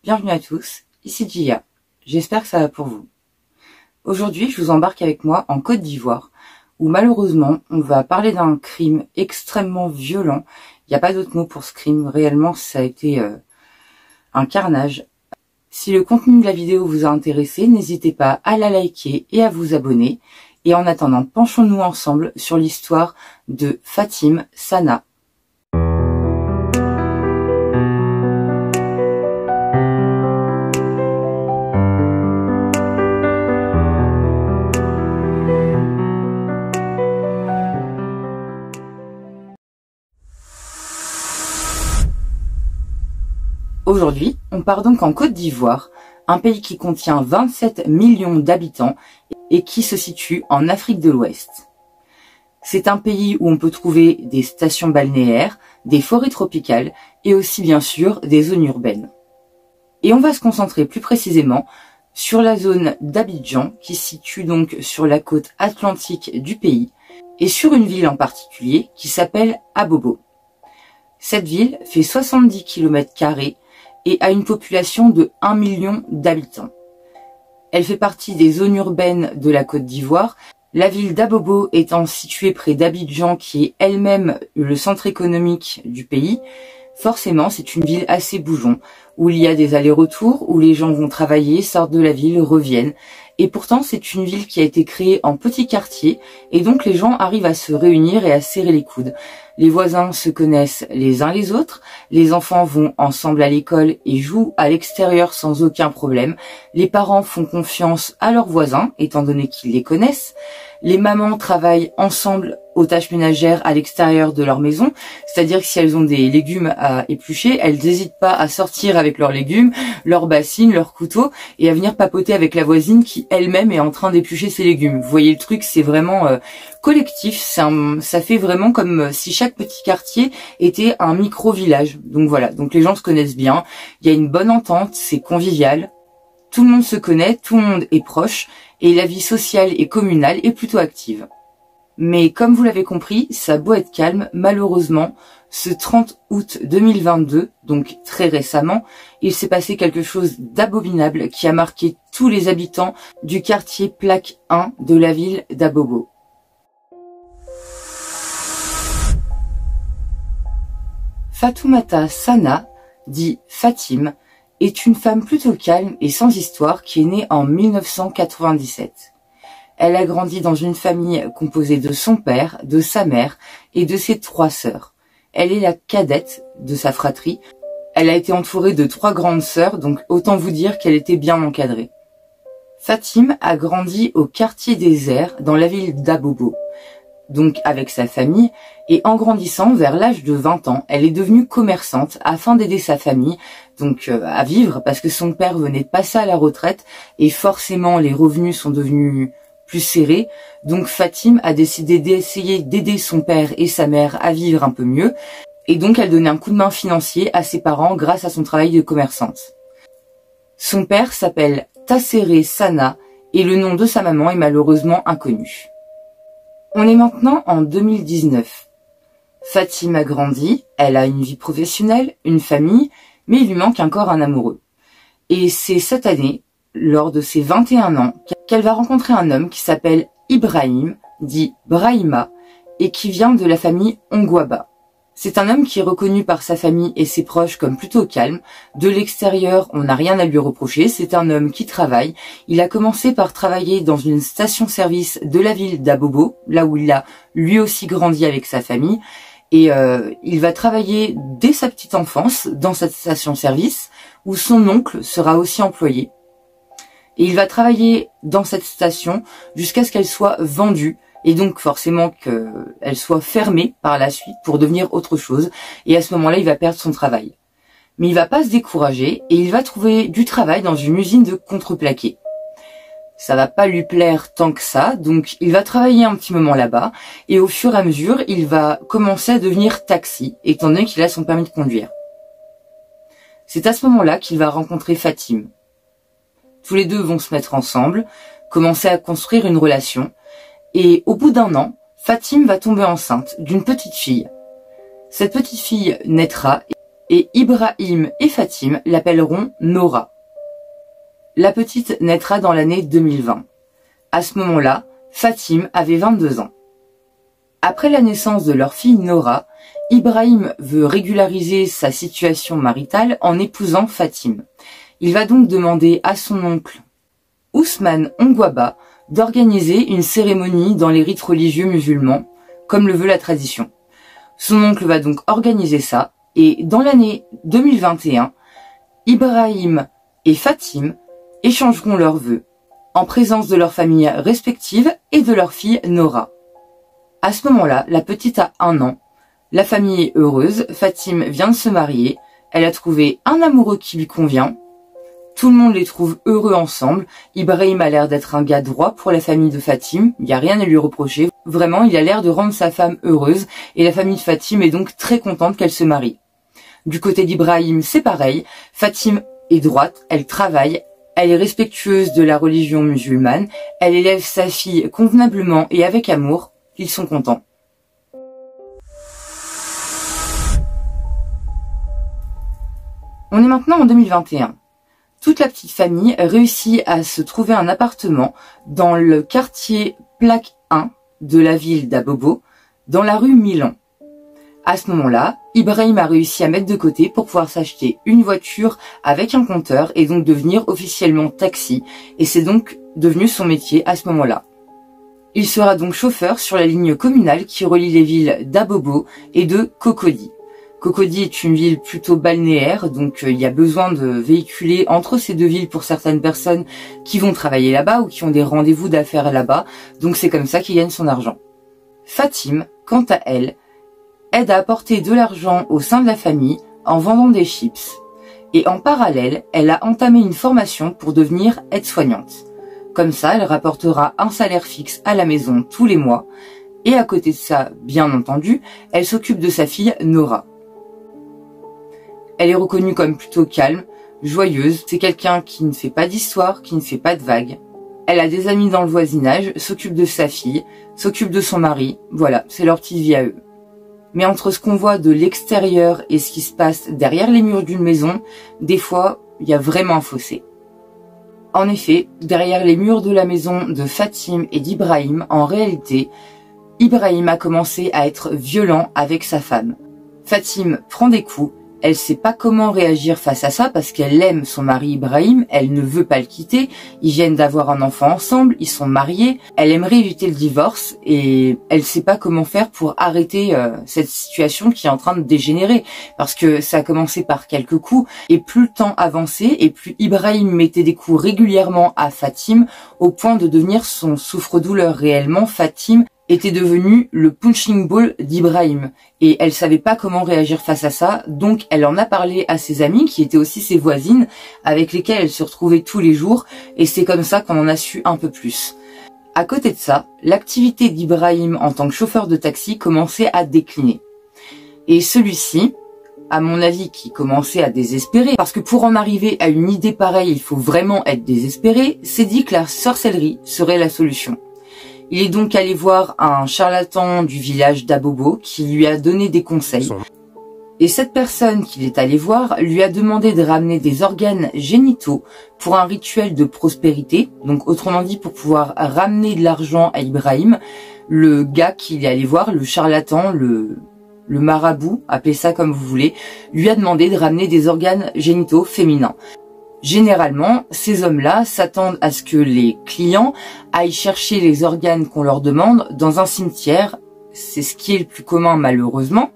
Bienvenue à tous, ici Gia. J'espère que ça va pour vous. Aujourd'hui, je vous embarque avec moi en Côte d'Ivoire, où malheureusement, on va parler d'un crime extrêmement violent. Il n'y a pas d'autre mot pour ce crime, réellement ça a été un carnage. Si le contenu de la vidéo vous a intéressé, n'hésitez pas à la liker et à vous abonner. Et en attendant, penchons-nous ensemble sur l'histoire de Fatim Sana. Aujourd'hui, on part donc en Côte d'Ivoire, un pays qui contient 27 millions d'habitants et qui se situe en Afrique de l'Ouest. C'est un pays où on peut trouver des stations balnéaires, des forêts tropicales et aussi bien sûr des zones urbaines. Et on va se concentrer plus précisément sur la zone d'Abidjan qui se situe donc sur la côte atlantique du pays et sur une ville en particulier qui s'appelle Abobo. Cette ville fait 70 km² et a une population de 1 million d'habitants. Elle fait partie des zones urbaines de la Côte d'Ivoire, la ville d'Abobo étant située près d'Abidjan qui est elle-même le centre économique du pays. Forcément, c'est une ville assez bougeon, où il y a des allers-retours, où les gens vont travailler, sortent de la ville, reviennent. Et pourtant, c'est une ville qui a été créée en petits quartiers, et donc les gens arrivent à se réunir et à serrer les coudes. Les voisins se connaissent les uns les autres, les enfants vont ensemble à l'école et jouent à l'extérieur sans aucun problème. Les parents font confiance à leurs voisins, étant donné qu'ils les connaissent. Les mamans travaillent ensemble aux tâches ménagères à l'extérieur de leur maison, c'est-à-dire que si elles ont des légumes à éplucher, elles n'hésitent pas à sortir avec leurs légumes, leurs bassines, leurs couteaux et à venir papoter avec la voisine qui elle-même est en train d'éplucher ses légumes. Vous voyez le truc, c'est vraiment collectif, ça fait vraiment comme si chaque petit quartier était un micro-village. Donc voilà, donc les gens se connaissent bien, il y a une bonne entente, c'est convivial, tout le monde se connaît, tout le monde est proche et la vie sociale et communale est plutôt active. Mais comme vous l'avez compris, ça a beau être calme, malheureusement, ce 30 août 2022, donc très récemment, il s'est passé quelque chose d'abominable qui a marqué tous les habitants du quartier Plaque 1 de la ville d'Abobo. Fatoumata Sana, dit Fatim, est une femme plutôt calme et sans histoire qui est née en 1997. Elle a grandi dans une famille composée de son père, de sa mère et de ses 3 sœurs. Elle est la cadette de sa fratrie. Elle a été entourée de 3 grandes sœurs, donc autant vous dire qu'elle était bien encadrée. Fatim a grandi au quartier des Airs, dans la ville d'Abobo, donc avec sa famille, et en grandissant vers l'âge de 20 ans, elle est devenue commerçante afin d'aider sa famille donc à vivre, parce que son père venait de passer à la retraite et forcément les revenus sont devenus plus serré, donc Fatim a décidé d'essayer d'aider son père et sa mère à vivre un peu mieux, et donc elle donnait un coup de main financier à ses parents grâce à son travail de commerçante. Son père s'appelle Tasséré Sana, et le nom de sa maman est malheureusement inconnu. On est maintenant en 2019. Fatim a grandi, elle a une vie professionnelle, une famille, mais il lui manque encore un amoureux. Et c'est cette année, lors de ses 21 ans, qu'elle va rencontrer un homme qui s'appelle Ibrahim, dit Brahima, et qui vient de la famille Ongwaba. C'est un homme qui est reconnu par sa famille et ses proches comme plutôt calme. De l'extérieur, on n'a rien à lui reprocher, c'est un homme qui travaille. Il a commencé par travailler dans une station-service de la ville d'Abobo, là où il a lui aussi grandi avec sa famille. Et il va travailler dès sa petite enfance dans cette station-service, où son oncle sera aussi employé. Et il va travailler dans cette station jusqu'à ce qu'elle soit vendue et donc forcément qu'elle soit fermée par la suite pour devenir autre chose. Et à ce moment-là, il va perdre son travail. Mais il va pas se décourager et il va trouver du travail dans une usine de contreplaqué. Ça va pas lui plaire tant que ça, donc il va travailler un petit moment là-bas et au fur et à mesure, il va commencer à devenir taxi, étant donné qu'il a son permis de conduire. C'est à ce moment-là qu'il va rencontrer Fatim. Tous les deux vont se mettre ensemble, commencer à construire une relation, et au bout d'1 an, Fatim va tomber enceinte d'une petite fille. Cette petite fille naîtra et Ibrahim et Fatim l'appelleront Nora. La petite naîtra dans l'année 2020. À ce moment-là, Fatim avait 22 ans. Après la naissance de leur fille Nora, Ibrahim veut régulariser sa situation maritale en épousant Fatim. Il va donc demander à son oncle Ousmane Ongwaba d'organiser une cérémonie dans les rites religieux musulmans, comme le veut la tradition. Son oncle va donc organiser ça, et dans l'année 2021, Ibrahim et Fatim échangeront leurs vœux, en présence de leurs familles respectives et de leur fille Nora. À ce moment-là, la petite a 1 an, la famille est heureuse, Fatim vient de se marier, elle a trouvé un amoureux qui lui convient, tout le monde les trouve heureux ensemble, Ibrahim a l'air d'être un gars droit pour la famille de Fatim, il n'y a rien à lui reprocher, vraiment il a l'air de rendre sa femme heureuse, et la famille de Fatim est donc très contente qu'elle se marie. Du côté d'Ibrahim, c'est pareil, Fatim est droite, elle travaille, elle est respectueuse de la religion musulmane, elle élève sa fille convenablement et avec amour, ils sont contents. On est maintenant en 2021. Toute la petite famille réussit à se trouver un appartement dans le quartier Plaque 1 de la ville d'Abobo, dans la rue Milan. À ce moment-là, Ibrahim a réussi à mettre de côté pour pouvoir s'acheter une voiture avec un compteur et donc devenir officiellement taxi. Et c'est donc devenu son métier à ce moment-là. Il sera donc chauffeur sur la ligne communale qui relie les villes d'Abobo et de Cocody. Cocody est une ville plutôt balnéaire, donc il y a besoin de véhiculer entre ces 2 villes pour certaines personnes qui vont travailler là-bas ou qui ont des rendez-vous d'affaires là-bas, donc c'est comme ça qu'il gagne son argent. Fatim, quant à elle, aide à apporter de l'argent au sein de la famille en vendant des chips. Et en parallèle, elle a entamé une formation pour devenir aide-soignante. Comme ça, elle rapportera un salaire fixe à la maison tous les mois. Et à côté de ça, bien entendu, elle s'occupe de sa fille Nora. Elle est reconnue comme plutôt calme, joyeuse. C'est quelqu'un qui ne fait pas d'histoire, qui ne fait pas de vagues. Elle a des amis dans le voisinage, s'occupe de sa fille, s'occupe de son mari. Voilà, c'est leur petite vie à eux. Mais entre ce qu'on voit de l'extérieur et ce qui se passe derrière les murs d'une maison, des fois, il y a vraiment un fossé. En effet, derrière les murs de la maison de Fatim et d'Ibrahim, en réalité, Ibrahim a commencé à être violent avec sa femme. Fatim prend des coups, elle sait pas comment réagir face à ça parce qu'elle aime son mari Ibrahim, elle ne veut pas le quitter, ils viennent d'avoir un enfant ensemble, ils sont mariés, elle aimerait éviter le divorce et elle sait pas comment faire pour arrêter cette situation qui est en train de dégénérer parce que ça a commencé par quelques coups et plus le temps avançait et plus Ibrahim mettait des coups régulièrement à Fatim au point de devenir son souffre-douleur réellement. Fatim était devenu le punching ball d'Ibrahim et elle savait pas comment réagir face à ça, donc elle en a parlé à ses amies qui étaient aussi ses voisines avec lesquelles elle se retrouvait tous les jours et c'est comme ça qu'on en a su un peu plus. À côté de ça, l'activité d'Ibrahim en tant que chauffeur de taxi commençait à décliner et celui-ci, à mon avis, qui commençait à désespérer, parce que pour en arriver à une idée pareille, il faut vraiment être désespéré, s'est dit que la sorcellerie serait la solution. Il est donc allé voir un charlatan du village d'Abobo qui lui a donné des conseils. Et cette personne qu'il est allé voir lui a demandé de ramener des organes génitaux pour un rituel de prospérité. Donc autrement dit, pour pouvoir ramener de l'argent à Ibrahim, le gars qu'il est allé voir, le charlatan, le marabout, appelez ça comme vous voulez, lui a demandé de ramener des organes génitaux féminins. Généralement, ces hommes-là s'attendent à ce que les clients aillent chercher les organes qu'on leur demande dans un cimetière. C'est ce qui est le plus commun malheureusement,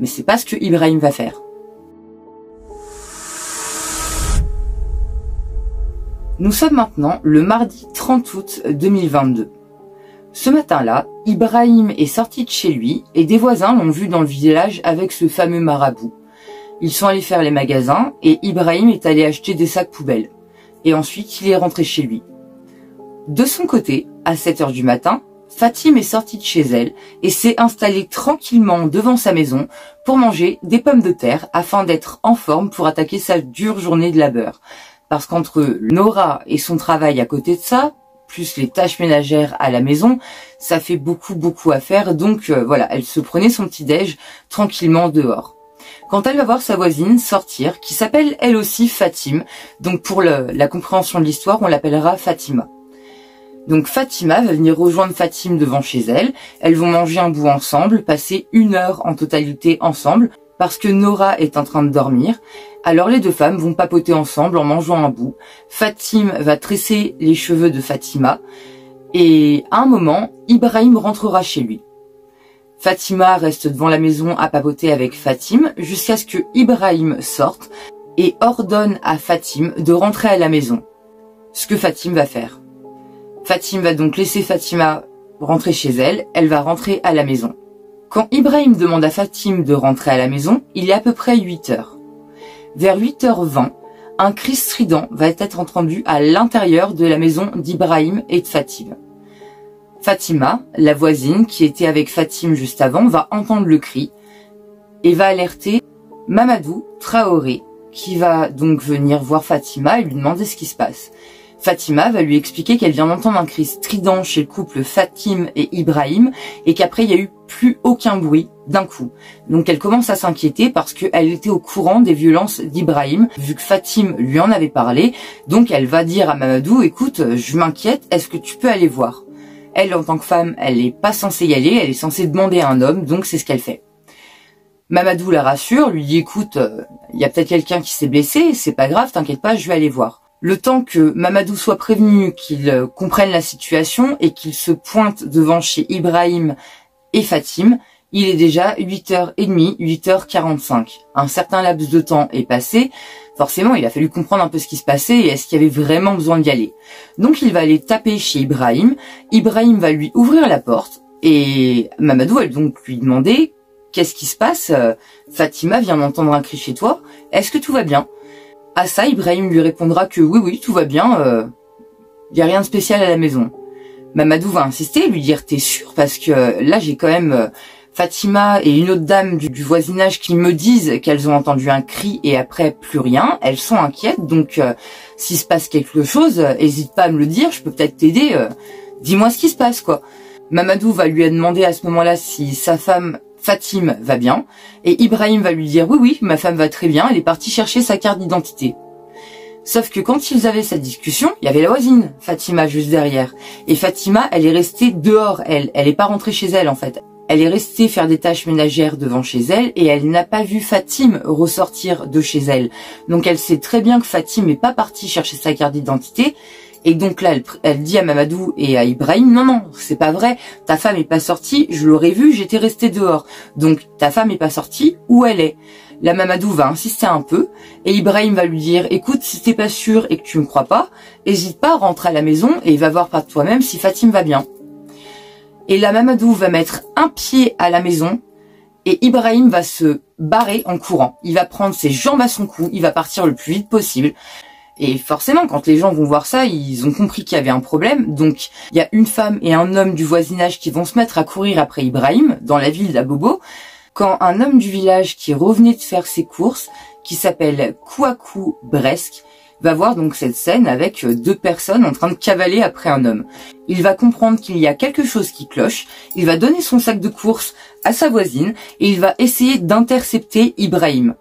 mais c'est pas ce que Ibrahim va faire. Nous sommes maintenant le mardi 30 août 2022. Ce matin-là, Ibrahim est sorti de chez lui et des voisins l'ont vu dans le village avec ce fameux marabout. Ils sont allés faire les magasins et Ibrahim est allé acheter des sacs poubelles. Et ensuite, il est rentré chez lui. De son côté, à 7h du matin, Fatim est sortie de chez elle et s'est installée tranquillement devant sa maison pour manger des pommes de terre afin d'être en forme pour attaquer sa dure journée de labeur. Parce qu'entre Nora et son travail à côté de ça, plus les tâches ménagères à la maison, ça fait beaucoup à faire. Donc voilà, elle se prenait son petit déj tranquillement dehors. quand elle va voir sa voisine sortir, qui s'appelle elle aussi Fatim. Donc pour la compréhension de l'histoire, on l'appellera Fatima. Donc Fatima va venir rejoindre Fatim devant chez elle. Elles vont manger un bout ensemble, passer 1 heure en totalité ensemble, parce que Nora est en train de dormir. Alors les deux femmes vont papoter ensemble en mangeant un bout. Fatim va tresser les cheveux de Fatima. Et à un moment, Ibrahim rentrera chez lui. Fatima reste devant la maison à papoter avec Fatim jusqu'à ce que Ibrahim sorte et ordonne à Fatim de rentrer à la maison. Ce que Fatim va faire. Fatim va donc laisser Fatima rentrer chez elle, elle va rentrer à la maison. Quand Ibrahim demande à Fatim de rentrer à la maison, il est à peu près 8 heures. Vers 8h20, un cri strident va être entendu à l'intérieur de la maison d'Ibrahim et de Fatim. Fatima, la voisine qui était avec Fatim juste avant, va entendre le cri et va alerter Mamadou Traoré, qui va donc venir voir Fatima et lui demander ce qui se passe. Fatima va lui expliquer qu'elle vient d'entendre un cri strident chez le couple Fatim et Ibrahim et qu'après il n'y a eu plus aucun bruit d'un coup. Donc elle commence à s'inquiéter parce qu'elle était au courant des violences d'Ibrahim, vu que Fatim lui en avait parlé. Donc elle va dire à Mamadou, écoute, je m'inquiète, est-ce que tu peux aller voir? Elle, en tant que femme, elle n'est pas censée y aller, elle est censée demander à un homme, donc c'est ce qu'elle fait. Mamadou la rassure, lui dit, écoute, il y a peut-être quelqu'un qui s'est blessé, c'est pas grave, t'inquiète pas, je vais aller voir. Le temps que Mamadou soit prévenu, qu'il comprenne la situation et qu'il se pointe devant chez Ibrahim et Fatim, il est déjà 8h30, 8h45. Un certain laps de temps est passé. Forcément, il a fallu comprendre un peu ce qui se passait et est-ce qu'il y avait vraiment besoin d'y aller. Donc il va aller taper chez Ibrahim. Ibrahim va lui ouvrir la porte et Mamadou va donc lui demander « Qu'est-ce qui se passe? Fatima vient d'entendre un cri chez toi. Est-ce que tout va bien ?» À ça, Ibrahim lui répondra que oui, tout va bien, y a rien de spécial à la maison. Mamadou va insister, lui dire t'es sûr parce que là j'ai quand même Fatima et une autre dame du voisinage qui me disent qu'elles ont entendu un cri et après plus rien. Elles sont inquiètes, donc s'il se passe quelque chose, hésite pas à me le dire, je peux peut-être t'aider. Dis-moi ce qui se passe quoi. Mamadou va lui demander à ce moment-là si sa femme Fatim va bien, et Ibrahim va lui dire oui, ma femme va très bien, elle est partie chercher sa carte d'identité. Sauf que quand ils avaient cette discussion, il y avait la voisine, Fatima, juste derrière. Et Fatima, elle est restée dehors, elle est pas rentrée chez elle en fait. Elle est restée faire des tâches ménagères devant chez elle, et elle n'a pas vu Fatim ressortir de chez elle. Donc elle sait très bien que Fatim n'est pas partie chercher sa carte d'identité, et donc là, elle dit à Mamadou et à Ibrahim, non, c'est pas vrai, ta femme est pas sortie, je l'aurais vue, j'étais restée dehors. Donc ta femme est pas sortie, où elle est? La Mamadou va insister un peu, et Ibrahim va lui dire, écoute, si t'es pas sûr et que tu me crois pas, hésite pas, rentre à la maison et va voir par toi-même si Fatim va bien. Et la Mamadou va mettre un pied à la maison, et Ibrahim va se barrer en courant. Il va prendre ses jambes à son cou, il va partir le plus vite possible. Et forcément, quand les gens vont voir ça, ils ont compris qu'il y avait un problème. Donc, il y a une femme et un homme du voisinage qui vont se mettre à courir après Ibrahim, dans la ville d'Abobo, quand un homme du village qui revenait de faire ses courses, qui s'appelle Kouakou Bresque, va voir donc cette scène avec 2 personnes en train de cavaler après un homme. Il va comprendre qu'il y a quelque chose qui cloche, il va donner son sac de courses à sa voisine et il va essayer d'intercepter Ibrahim.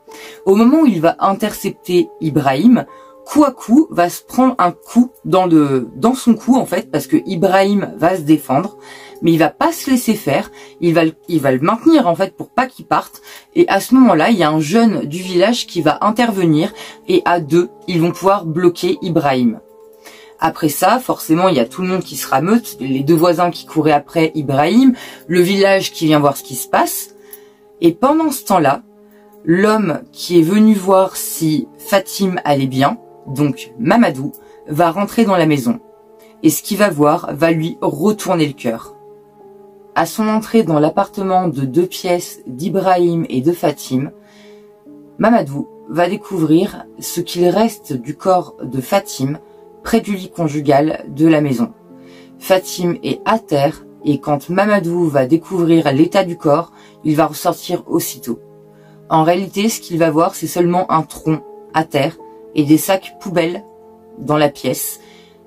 Au moment où il va intercepter Ibrahim, Kouakou va se prendre un coup dans son cou en fait, parce que Ibrahim va se défendre, mais il va pas se laisser faire, il va le maintenir en fait pour pas qu'il parte, et à ce moment-là, il y a un jeune du village qui va intervenir, et à 2, ils vont pouvoir bloquer Ibrahim. Après ça, forcément, il y a tout le monde qui se rameute, les 2 voisins qui couraient après Ibrahim, le village qui vient voir ce qui se passe, et pendant ce temps-là, l'homme qui est venu voir si Fatim allait bien, donc Mamadou, va rentrer dans la maison. Et ce qu'il va voir va lui retourner le cœur. À son entrée dans l'appartement de 2 pièces d'Ibrahim et de Fatim, Mamadou va découvrir ce qu'il reste du corps de Fatim près du lit conjugal de la maison. Fatim est à terre et quand Mamadou va découvrir l'état du corps, il va ressortir aussitôt. En réalité, ce qu'il va voir, c'est seulement un tronc à terre et des sacs poubelles dans la pièce,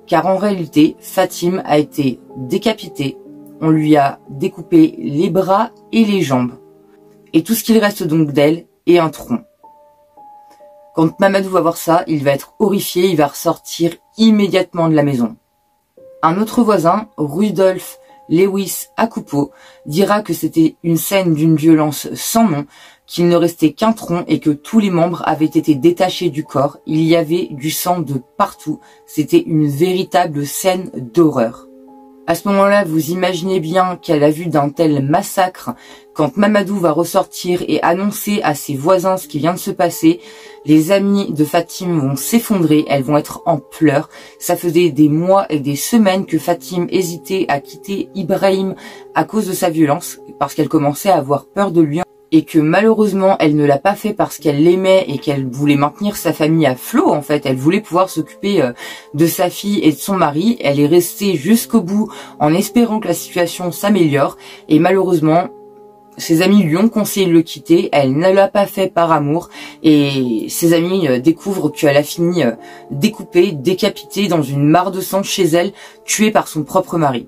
car en réalité, Fatim a été décapitée, on lui a découpé les bras et les jambes. Et tout ce qu'il reste donc d'elle et un tronc. Quand Mamadou va voir ça, il va être horrifié, il va ressortir immédiatement de la maison. Un autre voisin, Rudolf Lewis Akupo, dira que c'était une scène d'une violence sans nom, qu'il ne restait qu'un tronc et que tous les membres avaient été détachés du corps. Il y avait du sang de partout. C'était une véritable scène d'horreur. À ce moment-là, vous imaginez bien qu'à la vue d'un tel massacre, quand Mamadou va ressortir et annoncer à ses voisins ce qui vient de se passer, les amies de Fatime vont s'effondrer, elles vont être en pleurs. Ça faisait des mois et des semaines que Fatime hésitait à quitter Ibrahim à cause de sa violence, parce qu'elle commençait à avoir peur de lui. Et que malheureusement elle ne l'a pas fait parce qu'elle l'aimait et qu'elle voulait maintenir sa famille à flot. En fait, elle voulait pouvoir s'occuper de sa fille et de son mari. Elle est restée jusqu'au bout en espérant que la situation s'améliore, et malheureusement ses amis lui ont conseillé de le quitter. Elle ne l'a pas fait par amour, et ses amis découvrent qu'elle a fini découpée, décapitée dans une mare de sang chez elle, tuée par son propre mari.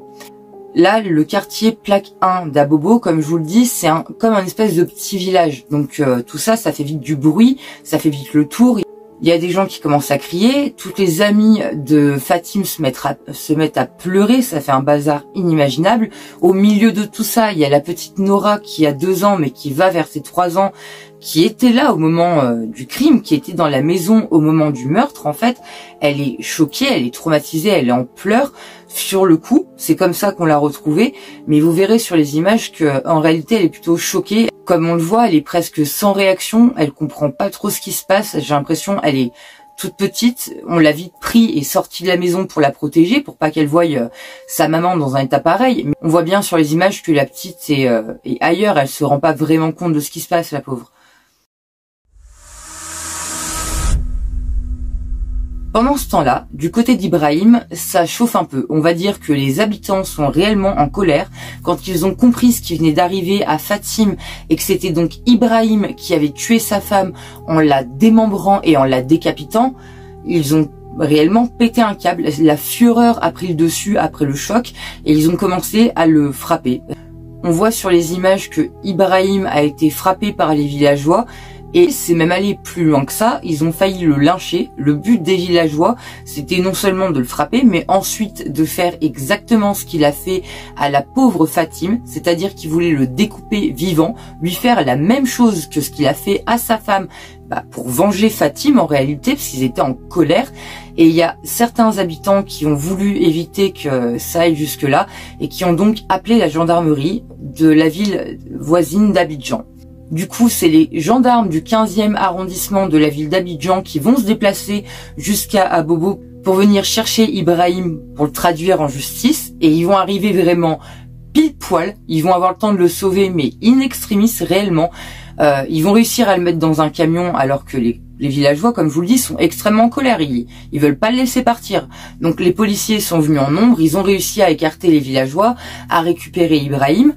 Là, le quartier Plaque 1 d'Abobo, comme je vous le dis, c'est comme un espèce de petit village. Donc tout ça, ça fait vite du bruit, ça fait vite le tour. Il y a des gens qui commencent à crier, toutes les amies de Fatime se mettent à pleurer, ça fait un bazar inimaginable. Au milieu de tout ça, il y a la petite Nora qui a 2 ans, mais qui va vers ses 3 ans, qui était là au moment du crime, qui était dans la maison au moment du meurtre. En fait, elle est choquée, elle est traumatisée, elle est en pleurs. Sur le coup, c'est comme ça qu'on l'a retrouvée, mais vous verrez sur les images que en réalité elle est plutôt choquée. Comme on le voit, elle est presque sans réaction, elle comprend pas trop ce qui se passe. J'ai l'impression elle est toute petite, on l'a vite pris et sorti de la maison pour la protéger, pour pas qu'elle voie sa maman dans un état pareil. Mais on voit bien sur les images que la petite est ailleurs, elle se rend pas vraiment compte de ce qui se passe, la pauvre. Pendant ce temps-là, du côté d'Ibrahim, ça chauffe un peu. On va dire que les habitants sont réellement en colère quand ils ont compris ce qui venait d'arriver à Fatime et que c'était donc Ibrahim qui avait tué sa femme en la démembrant et en la décapitant. Ils ont réellement pété un câble. La fureur a pris le dessus après le choc et ils ont commencé à le frapper. On voit sur les images que Ibrahim a été frappé par les villageois. Et c'est même allé plus loin que ça, ils ont failli le lyncher. Le but des villageois, c'était non seulement de le frapper, mais ensuite de faire exactement ce qu'il a fait à la pauvre Fatime, c'est-à-dire qu'ils voulaient le découper vivant, lui faire la même chose que ce qu'il a fait à sa femme, pour venger Fatime en réalité, parce qu'ils étaient en colère. Et il y a certains habitants qui ont voulu éviter que ça aille jusque-là, et qui ont donc appelé la gendarmerie de la ville voisine d'Abidjan. Du coup, c'est les gendarmes du 15e arrondissement de la ville d'Abidjan qui vont se déplacer jusqu'à Abobo pour venir chercher Ibrahim pour le traduire en justice. Et ils vont arriver vraiment pile poil. Ils vont avoir le temps de le sauver, mais in extremis réellement. Ils vont réussir à le mettre dans un camion alors que les villageois, comme je vous le dis, sont extrêmement en colère. Ils veulent pas le laisser partir. Donc les policiers sont venus en nombre. Ils ont réussi à écarter les villageois, à récupérer Ibrahim.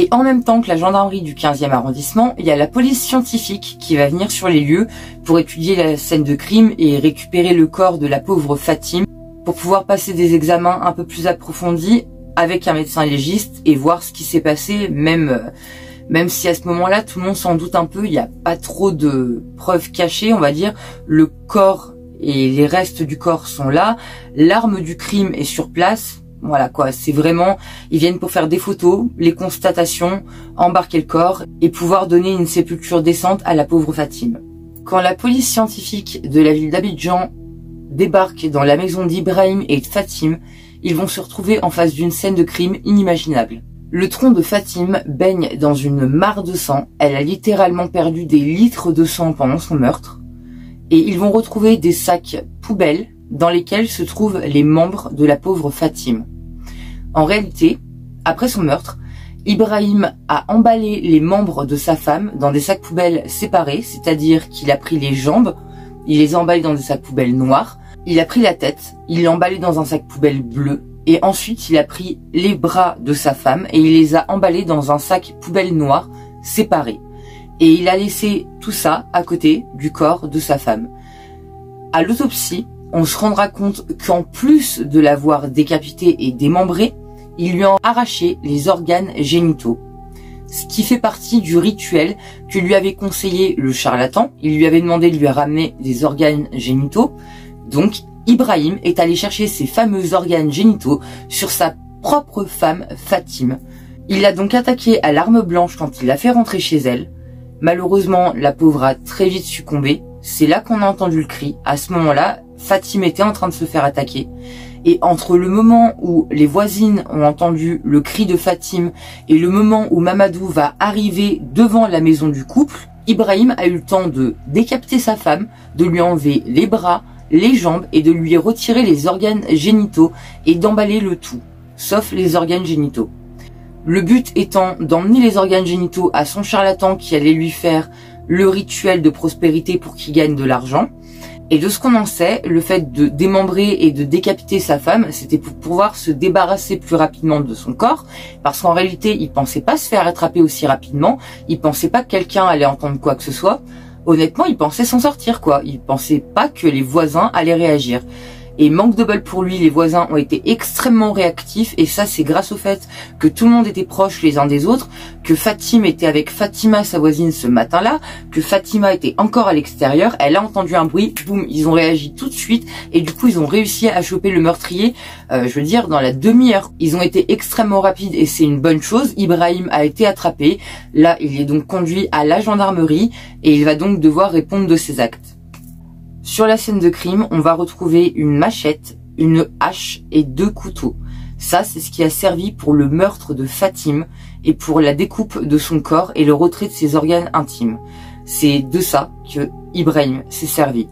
Et en même temps que la gendarmerie du 15e arrondissement, il y a la police scientifique qui va venir sur les lieux pour étudier la scène de crime et récupérer le corps de la pauvre Fatime pour pouvoir passer des examens un peu plus approfondis avec un médecin légiste et voir ce qui s'est passé, même si à ce moment-là, tout le monde s'en doute un peu, il n'y a pas trop de preuves cachées, on va dire. Le corps et les restes du corps sont là, l'arme du crime est sur place. Voilà quoi, c'est vraiment, ils viennent pour faire des photos, les constatations, embarquer le corps et pouvoir donner une sépulture décente à la pauvre Fatime. Quand la police scientifique de la ville d'Abidjan débarque dans la maison d'Ibrahim et de Fatime, ils vont se retrouver en face d'une scène de crime inimaginable. Le tronc de Fatime baigne dans une mare de sang, elle a littéralement perdu des litres de sang pendant son meurtre, et ils vont retrouver des sacs poubelles dans lesquels se trouvent les membres de la pauvre Fatime. En réalité, après son meurtre, Ibrahim a emballé les membres de sa femme dans des sacs poubelles séparés, c'est-à-dire qu'il a pris les jambes, il les a emballés dans des sacs poubelles noirs, il a pris la tête, il l'a emballé dans un sac poubelle bleu, et ensuite il a pris les bras de sa femme et il les a emballés dans un sac poubelle noir séparé. Et il a laissé tout ça à côté du corps de sa femme. À l'autopsie, on se rendra compte qu'en plus de l'avoir décapité et démembré, il lui a arraché les organes génitaux. ce qui fait partie du rituel que lui avait conseillé le charlatan. Il lui avait demandé de lui ramener des organes génitaux. Donc Ibrahim est allé chercher ces fameux organes génitaux sur sa propre femme Fatime. Il l'a donc attaquée à l'arme blanche quand il l'a fait rentrer chez elle. Malheureusement, la pauvre a très vite succombé. C'est là qu'on a entendu le cri. À ce moment-là, Fatime était en train de se faire attaquer. Et entre le moment où les voisines ont entendu le cri de Fatime et le moment où Mamadou va arriver devant la maison du couple, Ibrahim a eu le temps de décapiter sa femme, de lui enlever les bras, les jambes et de lui retirer les organes génitaux et d'emballer le tout, sauf les organes génitaux. Le but étant d'emmener les organes génitaux à son charlatan qui allait lui faire le rituel de prospérité pour qu'il gagne de l'argent. Et de ce qu'on en sait, le fait de démembrer et de décapiter sa femme, c'était pour pouvoir se débarrasser plus rapidement de son corps, parce qu'en réalité, il pensait pas se faire attraper aussi rapidement, il pensait pas que quelqu'un allait entendre quoi que ce soit. Honnêtement, il pensait s'en sortir, quoi. Il pensait pas que les voisins allaient réagir. Et manque de bol pour lui, les voisins ont été extrêmement réactifs, et ça c'est grâce au fait que tout le monde était proche les uns des autres, que Fatime était avec Fatima, sa voisine, ce matin-là, que Fatima était encore à l'extérieur, elle a entendu un bruit, boum, ils ont réagi tout de suite, et du coup ils ont réussi à choper le meurtrier, je veux dire, dans la demi-heure. Ils ont été extrêmement rapides, et c'est une bonne chose. Ibrahim a été attrapé, là il est donc conduit à la gendarmerie, et il va donc devoir répondre de ses actes. Sur la scène de crime, on va retrouver une machette, une hache et 2 couteaux. Ça, c'est ce qui a servi pour le meurtre de Fatime et pour la découpe de son corps et le retrait de ses organes intimes. C'est de ça que Ibrahim s'est servi.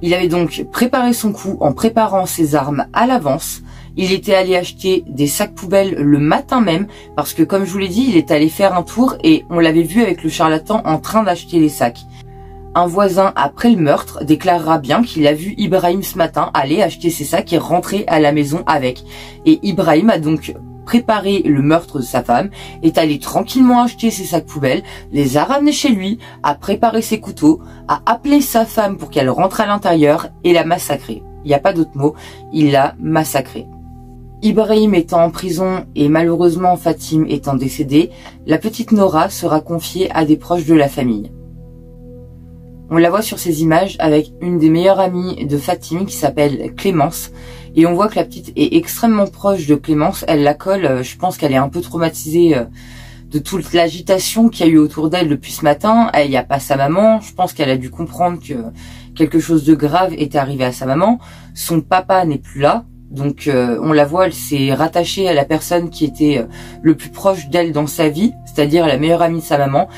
Il avait donc préparé son coup en préparant ses armes à l'avance. Il était allé acheter des sacs poubelles le matin même parce que, comme je vous l'ai dit, il est allé faire un tour et on l'avait vu avec le charlatan en train d'acheter les sacs. Un voisin, après le meurtre, déclarera bien qu'il a vu Ibrahim ce matin aller acheter ses sacs et rentrer à la maison avec. Et Ibrahim a donc préparé le meurtre de sa femme, est allé tranquillement acheter ses sacs poubelles, les a ramenés chez lui, a préparé ses couteaux, a appelé sa femme pour qu'elle rentre à l'intérieur et l'a massacrée. Il n'y a pas d'autre mot, il l'a massacrée. Ibrahim étant en prison et malheureusement Fatime étant décédée, la petite Nora sera confiée à des proches de la famille. On la voit sur ces images avec une des meilleures amies de Fatime qui s'appelle Clémence. Et on voit que la petite est extrêmement proche de Clémence. Elle la colle, je pense qu'elle est un peu traumatisée de toute l'agitation qu'il y a eu autour d'elle depuis ce matin. Il n'y a pas sa maman. Je pense qu'elle a dû comprendre que quelque chose de grave était arrivé à sa maman. Son papa n'est plus là. Donc on la voit, elle s'est rattachée à la personne qui était le plus proche d'elle dans sa vie, c'est-à-dire la meilleure amie de sa maman.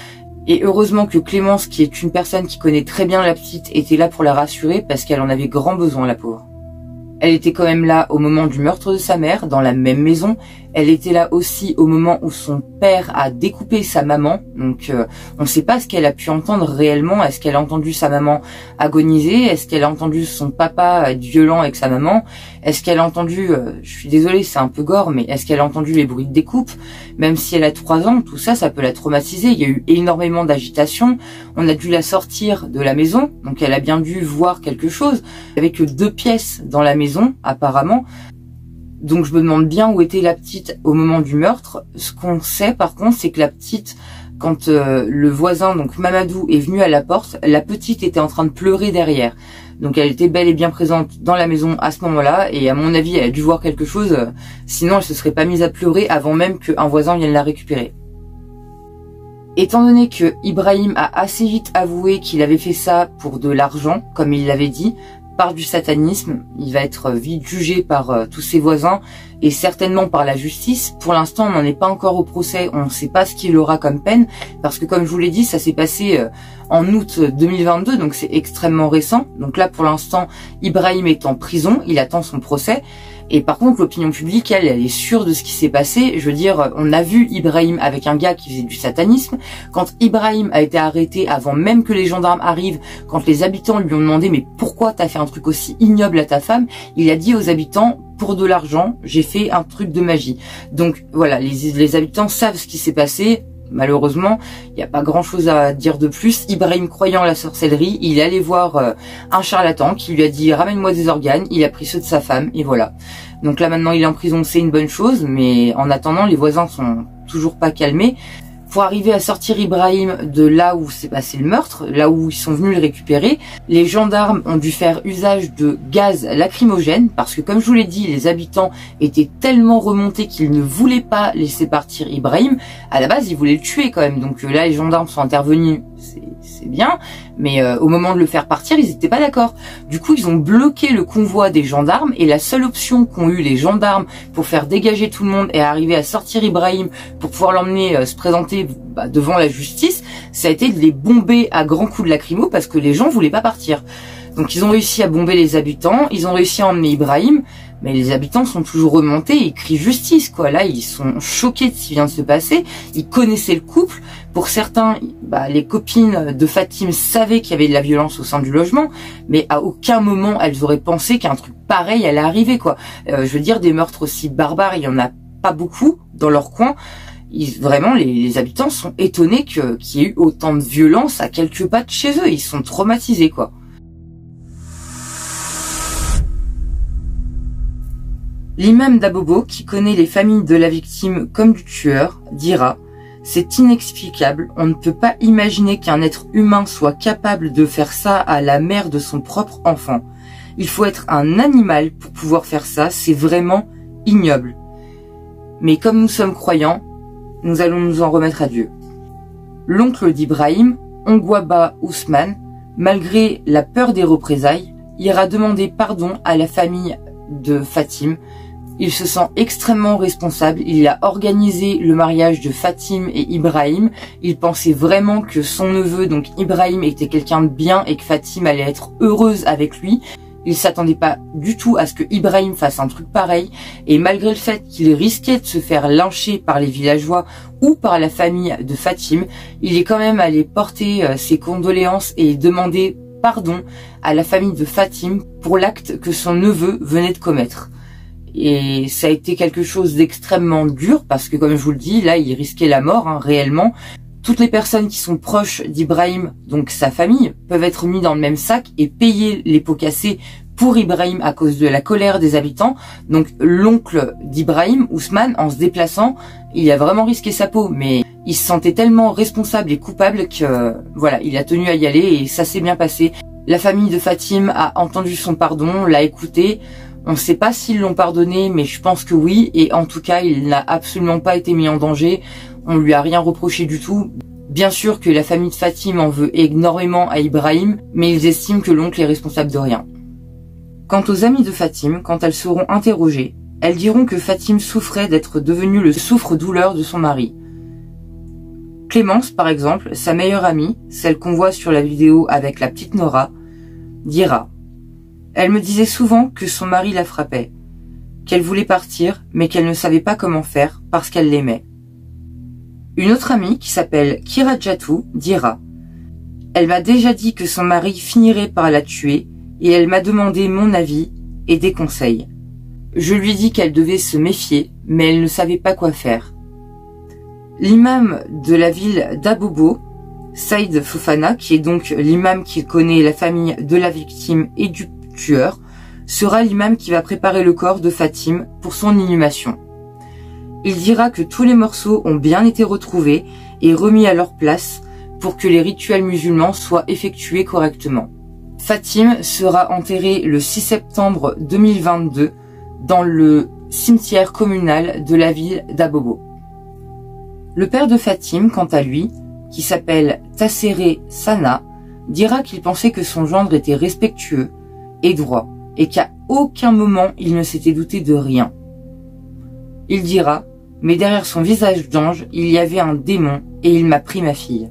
Et heureusement que Clémence, qui est une personne qui connaît très bien la petite, était là pour la rassurer parce qu'elle en avait grand besoin, la pauvre. Elle était quand même là au moment du meurtre de sa mère, dans la même maison. Elle était là aussi au moment où son père a découpé sa maman. Donc on ne sait pas ce qu'elle a pu entendre réellement. Est-ce qu'elle a entendu sa maman agoniser? Est-ce qu'elle a entendu son papa être violent avec sa maman? Est-ce qu'elle a entendu, je suis désolée, c'est un peu gore, mais est-ce qu'elle a entendu les bruits de découpe? Même si elle a 3 ans, tout ça, ça peut la traumatiser. Il y a eu énormément d'agitation. On a dû la sortir de la maison. Donc elle a bien dû voir quelque chose. Il n'y avait que 2 pièces dans la maison, apparemment. Donc je me demande bien où était la petite au moment du meurtre. Ce qu'on sait par contre, c'est que la petite, quand le voisin, donc Mamadou, est venu à la porte, la petite était en train de pleurer derrière. Donc elle était bel et bien présente dans la maison à ce moment-là, et à mon avis elle a dû voir quelque chose, sinon elle se serait pas mise à pleurer avant même qu'un voisin vienne la récupérer. Étant donné que Ibrahim a assez vite avoué qu'il avait fait ça pour de l'argent, comme il l'avait dit, par du satanisme, il va être vite jugé par tous ses voisins et certainement par la justice. Pour l'instant, on n'en est pas encore au procès, on ne sait pas ce qu'il aura comme peine, parce que comme je vous l'ai dit, ça s'est passé en août 2022, donc c'est extrêmement récent. Donc là, pour l'instant, Ibrahim est en prison, il attend son procès. Et par contre, l'opinion publique, elle est sûre de ce qui s'est passé. Je veux dire, on a vu Ibrahim avec un gars qui faisait du satanisme. Quand Ibrahim a été arrêté, avant même que les gendarmes arrivent, quand les habitants lui ont demandé « Mais pourquoi t'as fait un truc aussi ignoble à ta femme ?» Il a dit aux habitants « Pour de l'argent, j'ai fait un truc de magie. » Donc voilà, les habitants savent ce qui s'est passé. Malheureusement, il n'y a pas grand-chose à dire de plus. Ibrahim, croyant à la sorcellerie, il est allé voir un charlatan qui lui a dit « Ramène-moi des organes ». Il a pris ceux de sa femme et voilà. Donc là maintenant il est en prison, c'est une bonne chose, mais en attendant les voisins sont toujours pas calmés. Pour arriver à sortir Ibrahim de là où s'est passé le meurtre, là où ils sont venus le récupérer, les gendarmes ont dû faire usage de gaz lacrymogène parce que, comme je vous l'ai dit, les habitants étaient tellement remontés qu'ils ne voulaient pas laisser partir Ibrahim. À la base, ils voulaient le tuer quand même. Donc là, les gendarmes sont intervenus, c'est bien, mais au moment de le faire partir, ils n'étaient pas d'accord. Du coup, ils ont bloqué le convoi des gendarmes et la seule option qu'ont eu les gendarmes pour faire dégager tout le monde et arriver à sortir Ibrahim pour pouvoir l'emmener se présenter devant la justice, ça a été de les bomber à grands coups de lacrymo parce que les gens voulaient pas partir. Donc ils ont réussi à bomber les habitants, ils ont réussi à emmener Ibrahim, mais les habitants sont toujours remontés, ils crient justice, quoi. Là, ils sont choqués de ce qui vient de se passer, ils connaissaient le couple. Pour certains, les copines de Fatim savaient qu'il y avait de la violence au sein du logement, mais à aucun moment elles auraient pensé qu'un truc pareil allait arriver, quoi. Je veux dire, des meurtres aussi barbares, il y en a pas beaucoup dans leur coin. Vraiment, les habitants sont étonnés qu'il y ait eu autant de violence à quelques pas de chez eux. Ils sont traumatisés, quoi. L'imam d'Abobo, qui connaît les familles de la victime comme du tueur, dira « C'est inexplicable, on ne peut pas imaginer qu'un être humain soit capable de faire ça à la mère de son propre enfant. Il faut être un animal pour pouvoir faire ça, c'est vraiment ignoble. Mais comme nous sommes croyants, nous allons nous en remettre à Dieu. » L'oncle d'Ibrahim, Ongwaba Ousmane, malgré la peur des représailles, ira demander pardon à la famille de Fatim. Il se sent extrêmement responsable, il a organisé le mariage de Fatim et Ibrahim, il pensait vraiment que son neveu, donc Ibrahim, était quelqu'un de bien et que Fatim allait être heureuse avec lui. Il s'attendait pas du tout à ce que Ibrahim fasse un truc pareil, et malgré le fait qu'il risquait de se faire lyncher par les villageois ou par la famille de Fatim, il est quand même allé porter ses condoléances et demander pardon à la famille de Fatim pour l'acte que son neveu venait de commettre. Et ça a été quelque chose d'extrêmement dur parce que, comme je vous le dis, là, il risquait la mort, réellement. Toutes les personnes qui sont proches d'Ibrahim, donc sa famille, peuvent être mis dans le même sac et payer les pots cassés pour Ibrahim à cause de la colère des habitants. Donc l'oncle d'Ibrahim, Ousmane, en se déplaçant, il a vraiment risqué sa peau, mais il se sentait tellement responsable et coupable que voilà, il a tenu à y aller et ça s'est bien passé. La famille de Fatim a entendu son pardon, l'a écouté. On ne sait pas s'ils l'ont pardonné, mais je pense que oui. Et en tout cas, il n'a absolument pas été mis en danger. On lui a rien reproché du tout. Bien sûr que la famille de Fatim en veut énormément à Ibrahim, mais ils estiment que l'oncle est responsable de rien. Quant aux amis de Fatim, quand elles seront interrogées, elles diront que Fatim souffrait d'être devenu le souffre-douleur de son mari. Clémence, par exemple, sa meilleure amie, celle qu'on voit sur la vidéo avec la petite Nora, dira: elle me disait souvent que son mari la frappait, qu'elle voulait partir, mais qu'elle ne savait pas comment faire parce qu'elle l'aimait. Une autre amie, qui s'appelle Kira Jatou, dira: elle m'a déjà dit que son mari finirait par la tuer et elle m'a demandé mon avis et des conseils. Je lui dis qu'elle devait se méfier, mais elle ne savait pas quoi faire. L'imam de la ville d'Abobo, Saïd Fofana, qui est donc l'imam qui connaît la famille de la victime et du tueur, sera l'imam qui va préparer le corps de Fatim pour son inhumation. Il dira que tous les morceaux ont bien été retrouvés et remis à leur place pour que les rituels musulmans soient effectués correctement. Fatim sera enterrée le 6 septembre 2022 dans le cimetière communal de la ville d'Abobo. Le père de Fatim, quant à lui, qui s'appelle Tasséré Sana, dira qu'il pensait que son gendre était respectueux et droit, et qu'à aucun moment il ne s'était douté de rien. Il dira: mais derrière son visage d'ange, il y avait un démon, et il m'a pris ma fille.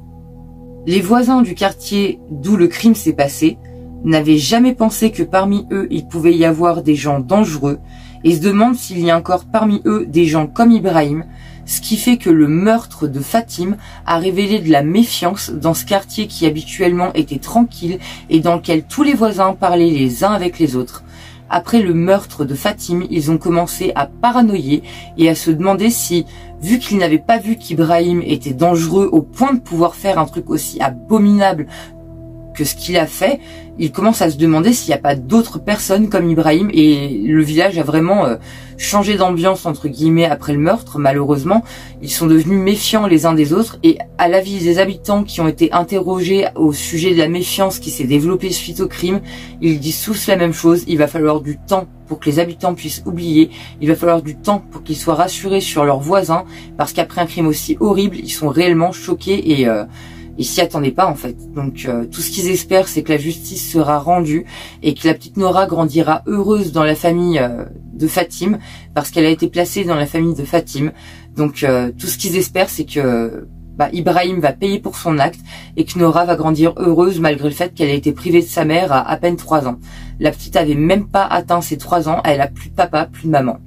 Les voisins du quartier d'où le crime s'est passé n'avaient jamais pensé que parmi eux il pouvait y avoir des gens dangereux, et se demandent s'il y a encore parmi eux des gens comme Ibrahim, ce qui fait que le meurtre de Fatim a révélé de la méfiance dans ce quartier qui habituellement était tranquille et dans lequel tous les voisins parlaient les uns avec les autres. Après le meurtre de Fatim, ils ont commencé à paranoïer et à se demander si, vu qu'ils n'avaient pas vu qu'Ibrahim était dangereux au point de pouvoir faire un truc aussi abominable que ce qu'il a fait, il commence à se demander s'il n'y a pas d'autres personnes comme Ibrahim, et le village a vraiment changé d'ambiance entre guillemets après le meurtre. Malheureusement, ils sont devenus méfiants les uns des autres, et à l'avis des habitants qui ont été interrogés au sujet de la méfiance qui s'est développée suite au crime, ils disent tous la même chose: il va falloir du temps pour que les habitants puissent oublier, il va falloir du temps pour qu'ils soient rassurés sur leurs voisins, parce qu'après un crime aussi horrible, ils sont réellement choqués et ils s'y attendaient pas en fait. Donc tout ce qu'ils espèrent, c'est que la justice sera rendue et que la petite Nora grandira heureuse dans la famille de Fatim, parce qu'elle a été placée dans la famille de Fatim. Donc tout ce qu'ils espèrent, c'est que Ibrahim va payer pour son acte et que Nora va grandir heureuse malgré le fait qu'elle a été privée de sa mère à peine 3 ans. La petite avait même pas atteint ses 3 ans, elle a plus de papa, plus de maman.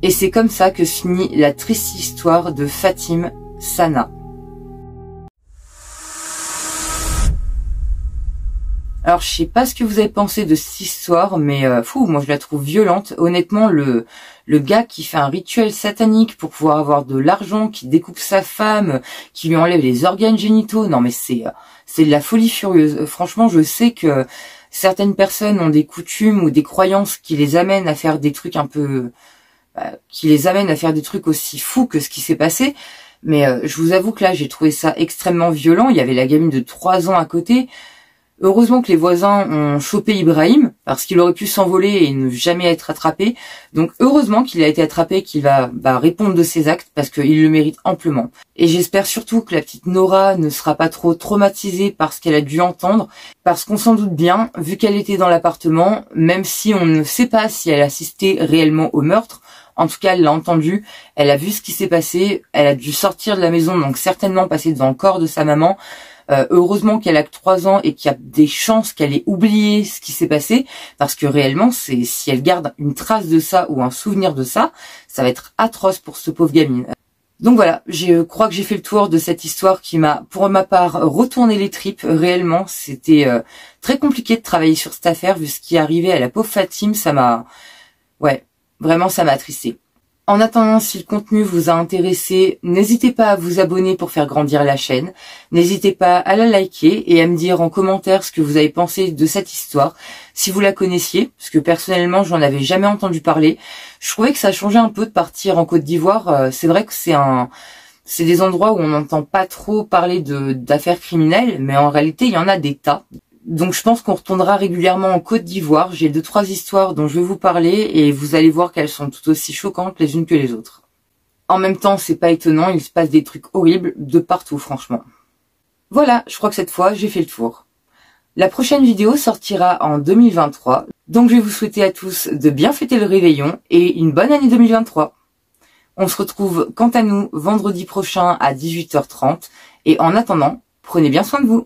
Et c'est comme ça que se finit la triste histoire de Fatim Sana. Alors je sais pas ce que vous avez pensé de cette histoire, mais moi je la trouve violente. Honnêtement, le gars qui fait un rituel satanique pour pouvoir avoir de l'argent, qui découpe sa femme, qui lui enlève les organes génitaux, non mais c'est de la folie furieuse. Franchement, je sais que certaines personnes ont des coutumes ou des croyances qui les amènent à faire des trucs aussi fous que ce qui s'est passé. Mais je vous avoue que là, j'ai trouvé ça extrêmement violent. Il y avait la gamine de 3 ans à côté. Heureusement que les voisins ont chopé Ibrahim, parce qu'il aurait pu s'envoler et ne jamais être attrapé. Donc heureusement qu'il a été attrapé, qu'il va répondre de ses actes, parce qu'il le mérite amplement. Et j'espère surtout que la petite Nora ne sera pas trop traumatisée par ce qu'elle a dû entendre, parce qu'on s'en doute bien, vu qu'elle était dans l'appartement, même si on ne sait pas si elle assistait réellement au meurtre, en tout cas elle l'a entendu, elle a vu ce qui s'est passé, elle a dû sortir de la maison, donc certainement passer devant le corps de sa maman. Heureusement qu'elle a que 3 ans et qu'il y a des chances qu'elle ait oublié ce qui s'est passé, parce que réellement, si elle garde une trace de ça ou un souvenir de ça, ça va être atroce pour ce pauvre gamine. Donc voilà, je crois que j'ai fait le tour de cette histoire qui m'a, pour ma part, retourné les tripes. Réellement, c'était très compliqué de travailler sur cette affaire, vu ce qui est arrivé à la pauvre Fatim. Vraiment, ça m'a attristé. En attendant, si le contenu vous a intéressé, n'hésitez pas à vous abonner pour faire grandir la chaîne. N'hésitez pas à la liker et à me dire en commentaire ce que vous avez pensé de cette histoire, si vous la connaissiez, parce que personnellement, j'en avais jamais entendu parler. Je trouvais que ça changeait un peu de partir en Côte d'Ivoire. C'est vrai que c'est des endroits où on n'entend pas trop parler d'affaires criminelles, mais en réalité, il y en a des tas. Donc je pense qu'on retournera régulièrement en Côte d'Ivoire. J'ai 2-3 histoires dont je vais vous parler et vous allez voir qu'elles sont tout aussi choquantes les unes que les autres. En même temps, c'est pas étonnant, il se passe des trucs horribles de partout franchement. Voilà, je crois que cette fois, j'ai fait le tour. La prochaine vidéo sortira en 2023, donc je vais vous souhaiter à tous de bien fêter le réveillon et une bonne année 2023. On se retrouve quant à nous vendredi prochain à 18h30 et en attendant, prenez bien soin de vous.